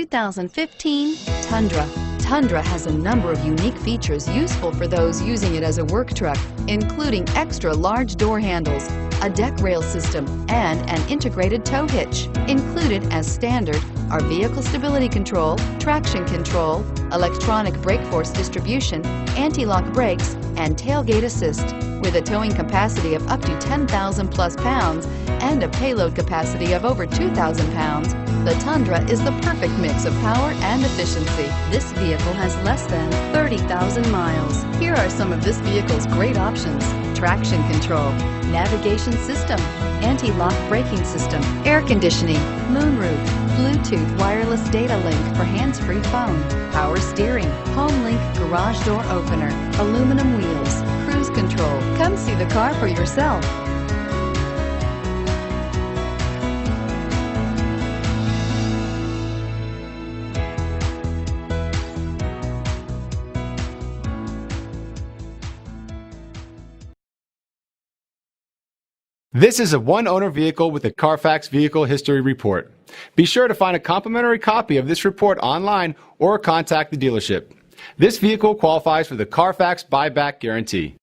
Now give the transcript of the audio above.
2015 Tundra. Tundra has a number of unique features useful for those using it as a work truck, including extra large door handles, a deck rail system, and an integrated tow hitch. Included as standard are vehicle stability control, traction control, electronic brake force distribution, anti-lock brakes, and tailgate assist. With a towing capacity of up to 10,000 plus pounds and a payload capacity of over 2,000 pounds, the Tundra is the perfect mix of power and efficiency. This vehicle has less than 30,000 miles. Here are some of this vehicle's great options: traction control, navigation system, anti-lock braking system, air conditioning, moonroof, Bluetooth wireless data link for hands-free phone, power steering, home link garage door opener, aluminum wheels, cruise control. Come see the car for yourself. This is a one-owner vehicle with a Carfax Vehicle History Report. Be sure to find a complimentary copy of this report online or contact the dealership. This vehicle qualifies for the Carfax Buyback Guarantee.